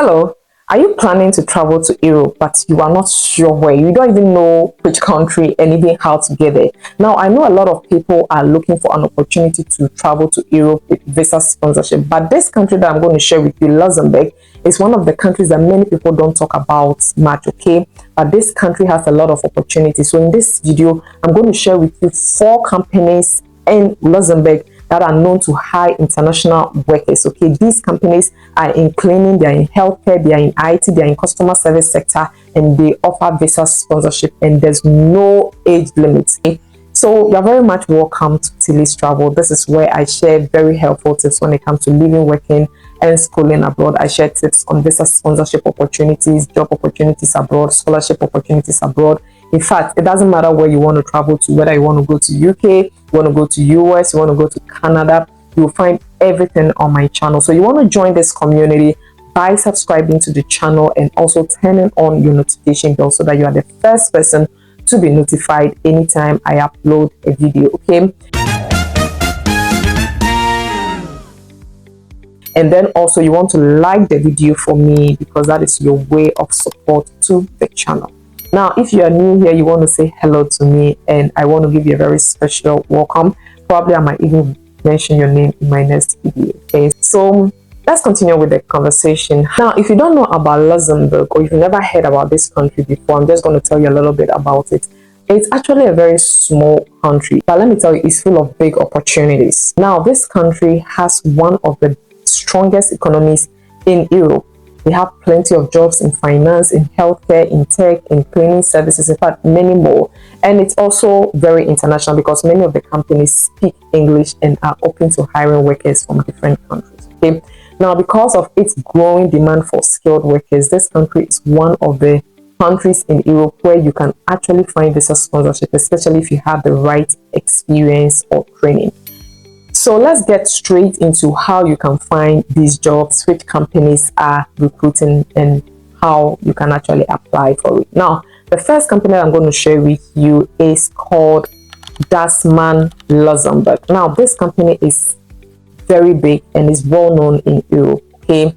Hello, are you planning to travel to Europe but you are not sure where? You don't even know which country and even how to get there. Now, I know a lot of people are looking for an opportunity to travel to Europe with visa sponsorship, but this country that I'm going to share with you, Luxembourg, is one of the countries that many people don't talk about much, okay? But this country has a lot of opportunities. So in this video, I'm going to share with you 4 companies in Luxembourg that are known to hire international workers. Okay, these companies are in cleaning, they are in healthcare, they are in IT, they are in customer service sector, and they offer visa sponsorship, and there's no age limit. Okay? So you're very much welcome to TillysTravels. This is where I share very helpful tips when it comes to living, working, and schooling abroad. I share tips on visa sponsorship opportunities, job opportunities abroad, scholarship opportunities abroad. In fact, it doesn't matter where you want to travel to, whether you want to go to UK, you want to go to US, you want to go to Canada, you'll find everything on my channel. So you want to join this community by subscribing to the channel and also turning on your notification bell so that you are the first person to be notified anytime I upload a video, okay? And then also you want to like the video for me because that is your way of support to the channel. Now, if you are new here, you want to say hello to me and I want to give you a very special welcome. Probably I might even mention your name in my next video, okay? So let's continue with the conversation. Now, if you don't know about Luxembourg or if you've never heard about this country before, I'm just going to tell you a little bit about it. It's actually a very small country, but let me tell you, it's full of big opportunities. Now, this country has one of the strongest economies in Europe. They have plenty of jobs in finance, in healthcare, in tech, in cleaning services, in fact, many more. And it's also very international because many of the companies speak English and are open to hiring workers from different countries. Okay. Now, because of its growing demand for skilled workers, this country is one of the countries in Europe where you can actually find visa sponsorship, especially if you have the right experience or training. So let's get straight into how you can find these jobs, which companies are recruiting, and how you can actually apply for it. Now, the first company I'm going to share with you is called Dasman Luxembourg. Now, this company is very big and is well known in Europe. Okay,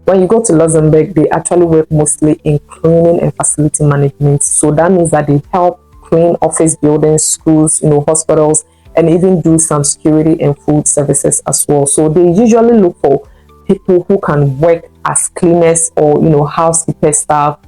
when you go to Luxembourg, they actually work mostly in cleaning and facility management. So that means that they help clean office buildings, schools, hospitals, and even do some security and food services as well. So they usually look for people who can work as cleaners or housekeeper staff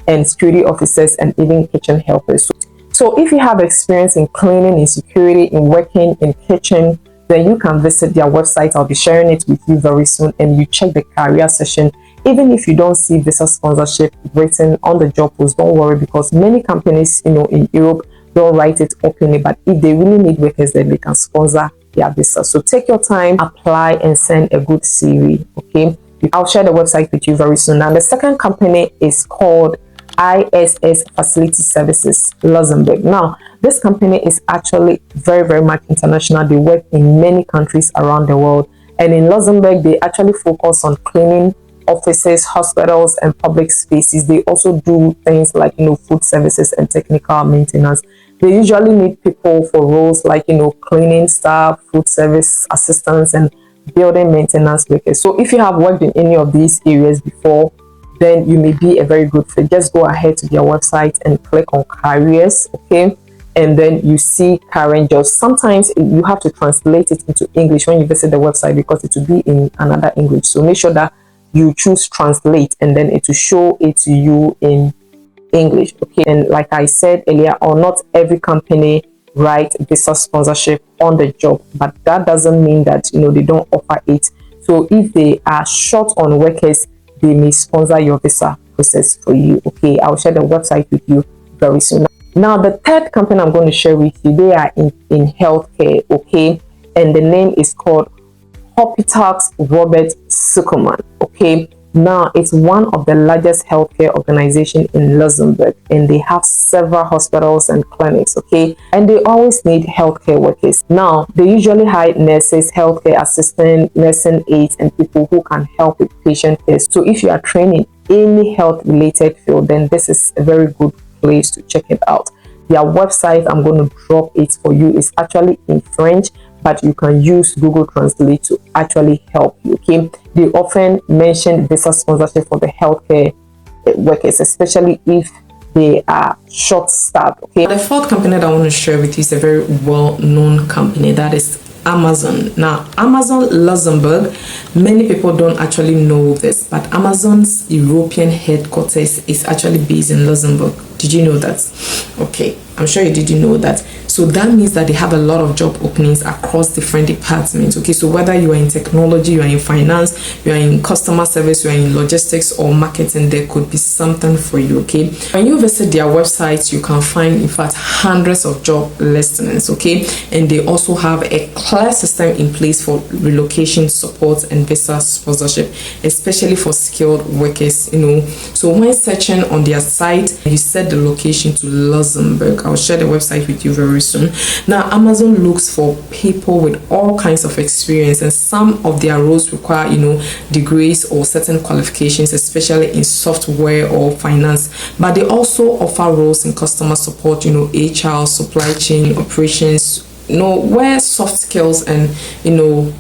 and security officers and even kitchen helpers. So if you have experience in cleaning, in security, in working in kitchen, then you can visit their website. I'll be sharing it with you very soon, and you check the career section. Even if you don't see visa sponsorship written on the job post, don't worry, because many companies in Europe don't write it openly, but if they really need workers, then they can sponsor their visa. So take your time, apply, and send a good CV. Okay, I'll share the website with you very soon. Now, the second company is called ISS Facility Services Luxembourg. Now, this company is actually very, very much international. They work in many countries around the world, and in Luxembourg, they actually focus on cleaning offices, hospitals, and public spaces. They also do things like food services and technical maintenance. They usually need people for roles like cleaning staff, food service assistants, and building maintenance workers. So if you have worked in any of these areas before, then you may be a very good fit. Just go ahead to their website and click on careers, okay? And then you see current jobs. Sometimes you have to translate it into English when you visit the website because it will be in another English. So make sure that you choose translate, and then it will show it to you in English, okay? And like I said earlier, not every company write visa sponsorship on the job, but that doesn't mean that they don't offer it. So if they are short on workers, they may sponsor your visa process for you, okay? I'll share the website with you very soon. Now, the third company I'm going to share with you, they are in healthcare, okay? And the name is called Hôpital Robert Suckerman, okay? Now, it's one of the largest healthcare organizations in Luxembourg, and they have several hospitals and clinics, okay? And they always need healthcare workers. Now, they usually hire nurses, healthcare assistants, nursing aides, and people who can help with patient care. So if you are training any health-related field, then this is a very good place to check it out. Their website, I'm going to drop it for you, is actually in French, but you can use Google Translate to actually help you. Okay, they often mention visa sponsorship for the healthcare workers, especially if they are short-staffed. Okay, the fourth company that I want to share with you is a very well-known company, that is Amazon. Now, Amazon Luxembourg, many people don't actually know this, but Amazon's European headquarters is actually based in Luxembourg. Did you know that? Okay, I'm sure you didn't know that. So that means that they have a lot of job openings across different departments. Okay, so whether you are in technology, you are in finance, you are in customer service, you are in logistics or marketing, there could be something for you. Okay, when you visit their website, you can find, in fact, hundreds of job listings. Okay, and they also have a clear system in place for relocation support and visa sponsorship, especially for skilled workers. So when searching on their site, you set the location to Luxembourg. I'll share the website with you very soon. Now, Amazon looks for people with all kinds of experience, and some of their roles require degrees or certain qualifications, especially in software or finance, but they also offer roles in customer support, HR, supply chain, operations, where soft skills and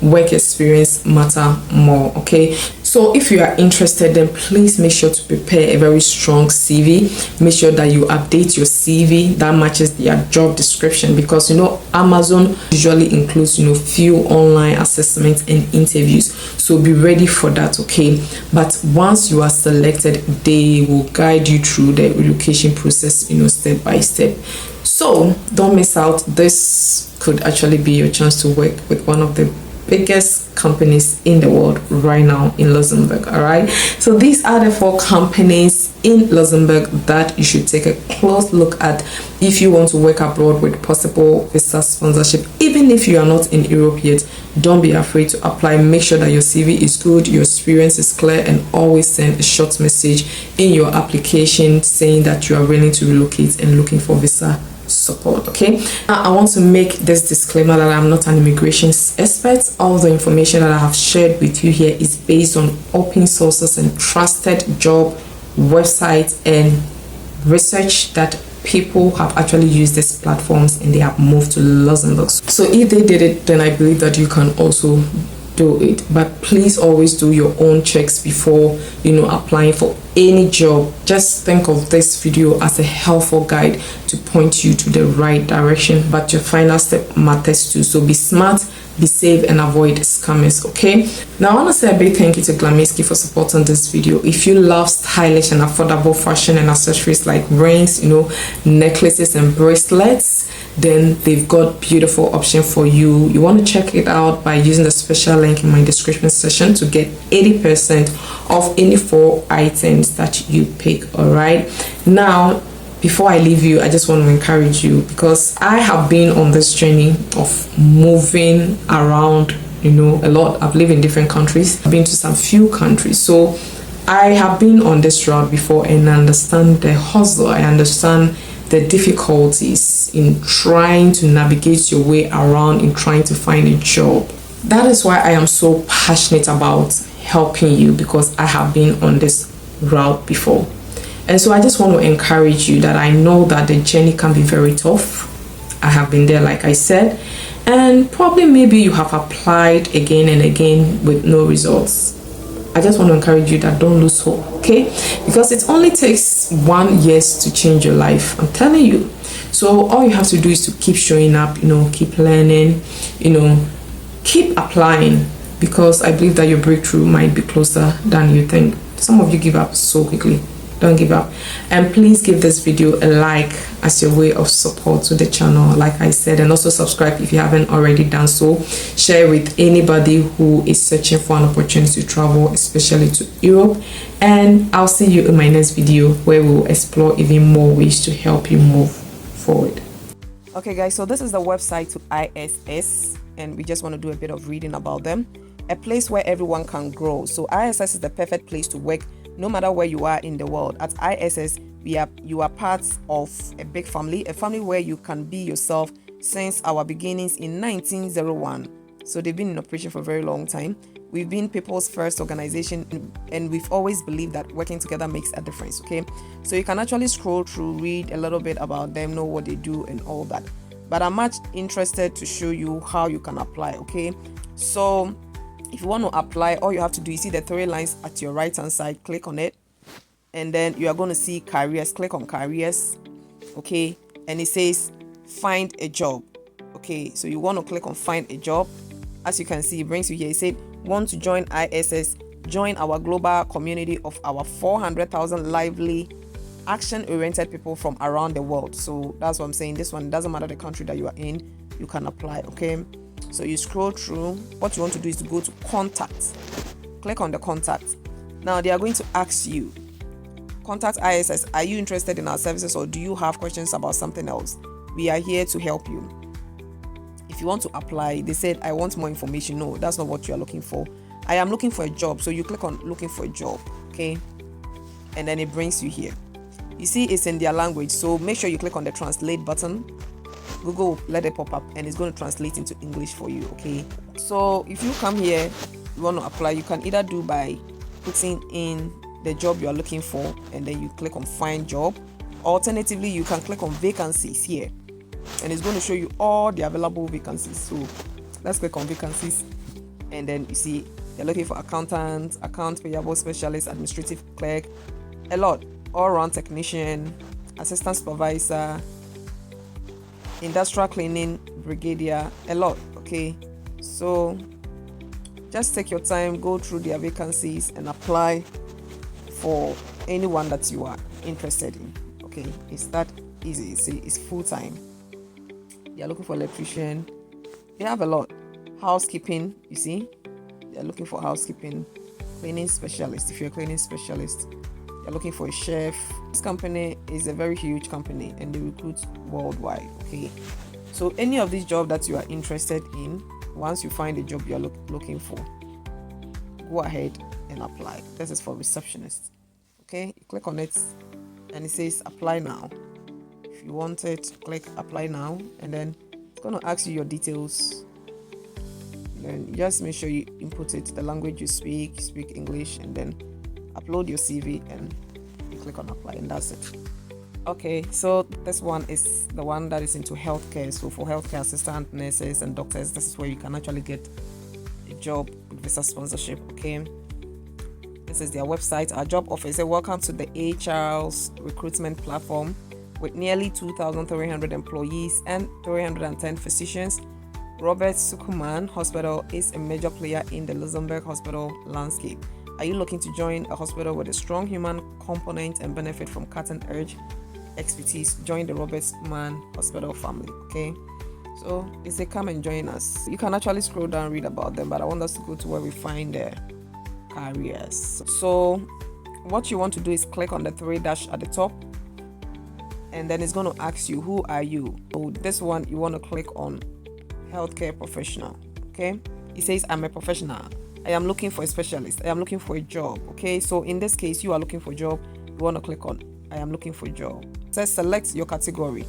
work experience matter more. Okay, so if you are interested, then please make sure to prepare a very strong CV. Make sure that you update your CV that matches their job description, because Amazon usually includes few online assessments and interviews, so be ready for that. Okay, but once you are selected, they will guide you through the relocation process step by step. So don't miss out. This could actually be your chance to work with one of the biggest companies in the world right now in Luxembourg. All right, so these are the 4 companies in Luxembourg that you should take a close look at if you want to work abroad with possible visa sponsorship. Even if you are not in Europe yet, don't be afraid to apply. Make sure that your CV is good, your experience is clear, and always send a short message in your application saying that you are willing to relocate and looking for visa support. Okay, now I want to make this disclaimer that I'm not an immigration expert. All the information that I have shared with you here is based on open sources and trusted job websites and research that people have actually used these platforms and they have moved to Luxembourg. So if they did it, then I believe that you can also do it. But please always do your own checks before applying for any job. Just think of this video as a helpful guide to point you to the right direction, but your final step matters too. So be smart, be safe, and avoid scammers. Okay, now I want to say a big thank you to Glamiski for supporting this video. If you love stylish and affordable fashion and accessories like rings, necklaces and bracelets, then they've got beautiful option for you. You want to check it out by using the special link in my description section to get 80% off any 4 items that you pick. All right, now before I leave you, I just want to encourage you, because I have been on this journey of moving around a lot. I've lived in different countries. I've been to some few countries, so I have been on this route before and understand the hustle. I understand the difficulties in trying to navigate your way around, in trying to find a job. That is why I am so passionate about helping you, because I have been on this route before. And so I just want to encourage you that I know that the journey can be very tough. I have been there, like I said, and probably maybe you have applied again and again with no results. I just want to encourage you that don't lose hope, okay? Because it only takes 1 year to change your life, I'm telling you. So all you have to do is to keep showing up, keep learning, keep applying, because I believe that your breakthrough might be closer than you think. Some of you give up so quickly. Don't give up, and please give this video a like as your way of support to the channel, like I said, and also subscribe if you haven't already done so. Share with anybody who is searching for an opportunity to travel, especially to Europe, and I'll see you in my next video where we'll explore even more ways to help you move forward. Okay guys, so this is the website to ISS, and we just want to do a bit of reading about them. A place where everyone can grow. So ISS is the perfect place to work no matter where you are in the world. At ISS, you are part of a big family, a family where you can be yourself since our beginnings in 1901. So they've been in operation for a very long time. We've been people's first organization, and we've always believed that working together makes a difference. Okay, so you can actually scroll through, read a little bit about them, know what they do and all that. but I'm much interested to show you how you can apply. Okay, so if you want to apply, all you have to do is see the 3 lines at your right hand side, click on it, and then you are going to see careers. Click on careers. Okay, and it says find a job. Okay, so you want to click on find a job. As you can see, it brings you here. It said want to join ISS, join our global community of our 400,000 lively action-oriented people from around the world. So that's what I'm saying. This one, doesn't matter the country that you are in, you can apply. Okay, so you scroll through. What you want to do is to go to contact. Click on the contact. Now they are going to ask you, contact ISS, are you interested in our services or do you have questions about something else? We are here to help you. If you want to apply, they said I want more information. No, that's not what you are looking for. I am looking for a job. So you click on looking for a job. Okay, and then it brings you here. You see it's in their language, so make sure you click on the translate button. Google will let it pop up and it's going to translate into English for you. Okay, so if you come here, you want to apply, you can either do by putting in the job you are looking for and then you click on find job. Alternatively, you can click on vacancies here and it's going to show you all the available vacancies. So let's click on vacancies, and then you see they're looking for accountant, account payable specialist, administrative clerk, a lot, all-round technician, assistant supervisor, industrial cleaning brigadier, a lot. Okay, so just take your time, go through their vacancies and apply for anyone that you are interested in. Okay, it's that easy. See, it's full-time. They are looking for electrician. They have a lot. Housekeeping, you see, they are looking for housekeeping. Cleaning specialist, if you're a cleaning specialist. They're looking for a chef. This company is a very huge company and they recruit worldwide. Okay, so any of these jobs that you are interested in, once you find a job you're looking for, go ahead and apply. This is for receptionist. Okay, you click on it and it says apply now. If you want it, click apply now, and then it's going to ask you your details. Then just make sure you input it, the language you speak English, and then upload your CV and you click on apply, and that's it. Okay, so this one is the one that is into healthcare. So for healthcare assistant, nurses and doctors, this is where you can actually get a job with visa sponsorship. Okay, this is their website. Our job offer is welcome to the HR's recruitment platform with nearly 2,300 employees and 310 physicians. Robert Sukuman Hospital is a major player in the Luxembourg hospital landscape. Are you looking to join a hospital with a strong human component and benefit from cutting-edge expertise? Join the Robert Sukuman Hospital family. Okay, so it's a come and join us. You can actually scroll down and read about them, but I want us to go to where we find their careers. So what you want to do is click on the 3 dash at the top, and then it's going to ask you, who are you? So this one, you want to click on healthcare professional. Okay, it says I'm a professional, I am looking for a specialist, I am looking for a job. Okay, so in this case, you are looking for a job, you want to click on I am looking for a job. It says select your category.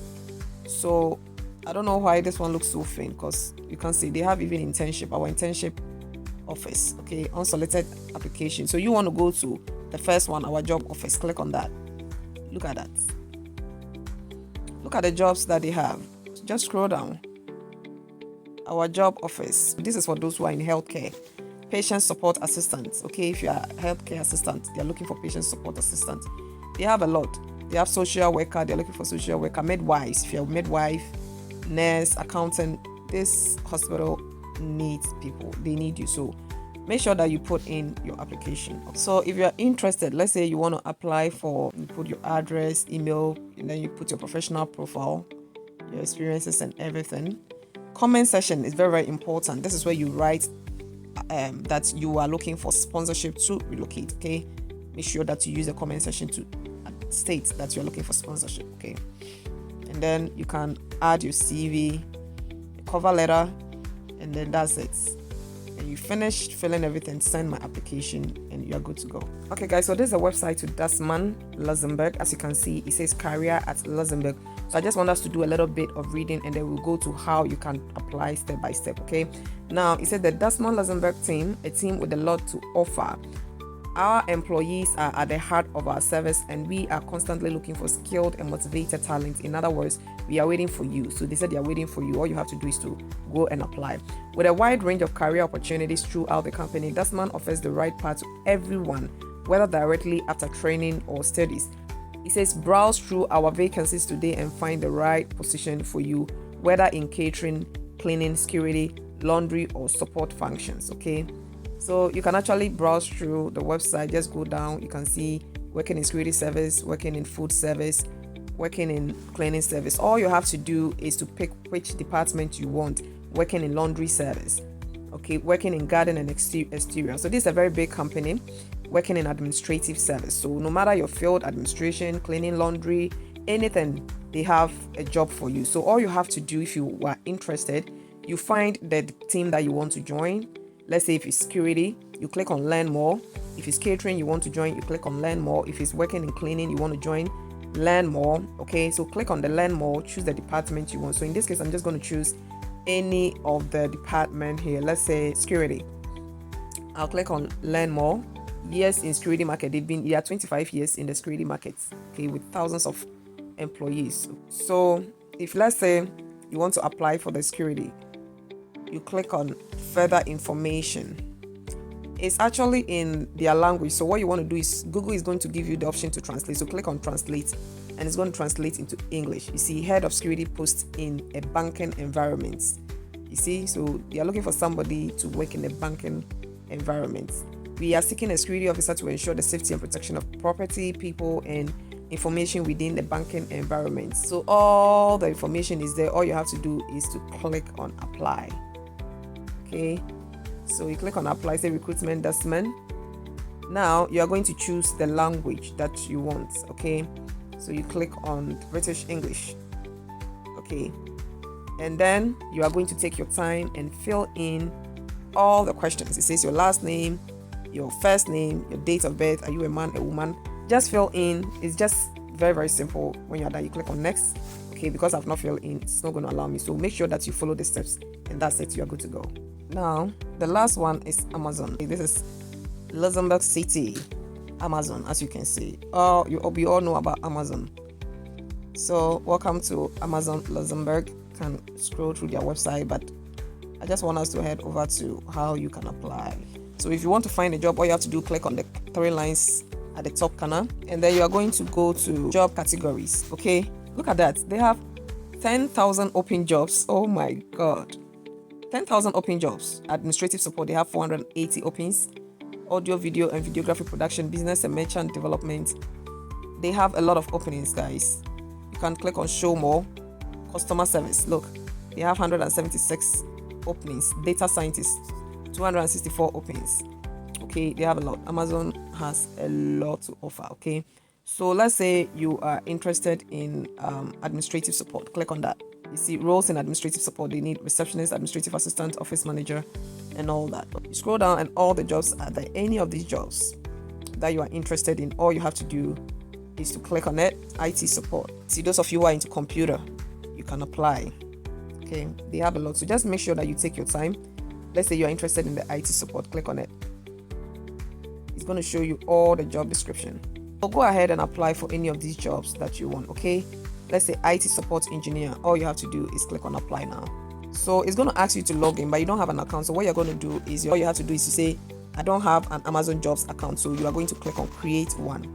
So I don't know why this one looks so faint, because you can see they have even internship, our internship office. Okay, unsolicited application. So you want to go to the first one, our job office. Click on that. Look at that. Look at the jobs that they have. Just scroll down. Our job office. This is for those who are in healthcare. Patient support assistants. Okay, if you are a healthcare assistant, they are looking for patient support assistant. They have a lot. They have social worker. They're looking for social worker. Midwives. If you're a midwife, nurse, accountant, this hospital needs people. They need you. So make sure that you put in your application. So if you're interested, let's say you want to apply for, you put your address, email, and then you put your professional profile, your experiences and everything. Comment section is very, very important. This is where you write that you are looking for sponsorship to relocate. Okay, make sure that you use the comment section to state that you're looking for sponsorship. Okay, and then you can add your CV, cover letter, and then that's it. And you finished filling everything, send my application, and you're good to go. Okay guys, so this is a website to Dasman, Luxembourg. As you can see, it says career at Luxembourg. So I just want us to do a little bit of reading, and then we'll go to how you can apply step by step. Okay, now it said the Dasman Luxembourg team, a team with a lot to offer. Our employees are at the heart of our service, and we are constantly looking for skilled and motivated talent. In other words, we are waiting for you. So they said they are waiting for you. All you have to do is to go and apply. With a wide range of career opportunities throughout the company, Dustman offers the right path to everyone, whether directly after training or studies. It says browse through our vacancies today and find the right position for you, whether in catering, cleaning, security, laundry, or support functions. Okay, so you can actually browse through the website. Just go down, you can see working in security service, working in food service, working in cleaning service. All you have to do is to pick which department you want. Working in laundry service, okay, working in garden and exterior. So this is a very big company. Working in administrative service, so no matter your field, administration, cleaning, laundry, anything, they have a job for you. So all you have to do, if you are interested, you find the team that you want to join. Let's say if it's security, you click on learn more. If it's catering you want to join, you click on learn more. If it's working in cleaning you want to join, learn more. Okay, so click on the learn more, choose the department you want. So in this case, I'm just going to choose any of the department here. Let's say security. I'll click on learn more. Years in security market. They are 25 years in the security market, okay, with thousands of employees. So if, let's say, you want to apply for the security, you click on further information. It's actually in their language, so what you want to do is Google is going to give you the option to translate. So click on translate, and it's going to translate into English. You see, head of security post in a banking environment. You see, so they are looking for somebody to work in a banking environment. We are seeking a security officer to ensure the safety and protection of property, people, and information within the banking environment. So all the information is there. All you have to do is to click on apply. Okay, so you click on apply, say recruitment Dustman. Now you are going to choose the language that you want. Okay, so you click on British English. Okay, and then you are going to take your time and fill in all the questions. It says your last name, your first name, your date of birth, are you a man, a woman? Just fill in. It's just very, very simple. When you're done, you click on next. Okay, because I've not filled in, it's not going to allow me. So make sure that you follow the steps, and that's it. You are good to go. Now, the last one is Amazon. This is Luxembourg City, Amazon, as you can see. We all know about Amazon. So welcome to Amazon Luxembourg. You can scroll through their website, but I just want us to head over to how you can apply. So if you want to find a job, all you have to do, click on the 3 lines at the top corner, and then you are going to go to job categories. Okay, look at that. They have 10,000 open jobs. Oh my God, 10,000 open jobs. Administrative support, they have 480 opens. Audio, video, and videography production, business and merchant development. They have a lot of openings, guys. You can click on show more. Customer service, look, they have 176 openings. Data scientists, 264 openings. Okay, they have a lot. Amazon has a lot to offer. Okay, so let's say you are interested in administrative support. Click on that. You see roles in administrative support. They need receptionist, administrative assistant, office manager, and all that. You scroll down, and all the jobs are there. Any of these jobs that you are interested in, all you have to do is to click on it. IT support. See, those of you who are into computer, you can apply. Okay, they have a lot. So just make sure that you take your time. Let's say you're interested in the IT support, click on it. It's going to show you all the job description. So go ahead and apply for any of these jobs that you want. Okay, let's say IT support engineer. All you have to do is click on apply now. So it's going to ask you to log in, but you don't have an account. So what you're going to do is, all you have to do is to say, I don't have an Amazon Jobs account. So you are going to click on create one.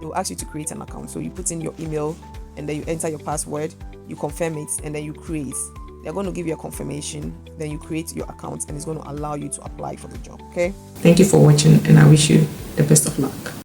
It will ask you to create an account. So you put in your email, and then you enter your password, you confirm it, and then you create. They're going to give you a confirmation, then you create your account, and it's going to allow you to apply for the job. Okay, thank you for watching, and I wish you the best of luck.